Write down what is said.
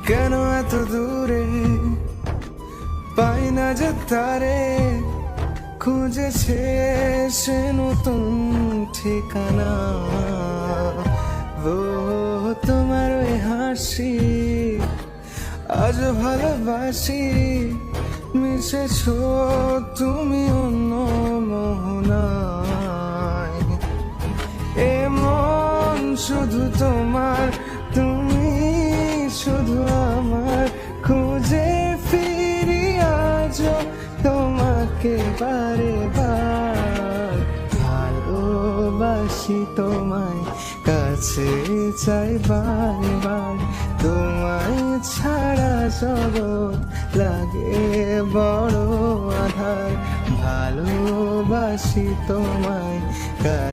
কেন এত দূরে পাই না যে তারে, খুঁজেছে সে নতুন ঠিকানা। ও তোমার ওই হাসি আজ ভালোবাসি, মিশেছ তুমি অন্য মোহনায়। এমন শুধু তোমার, তুমি শুধু আমার, খুঁজে ফিরি আজ তোমাকে বারে বার। ভালোবাসি তোমায়, কাছে চাই বারবার, তোমায় ছাড়া জগৎ লাগে বড় আধার। ভালোবাসি তোমায়।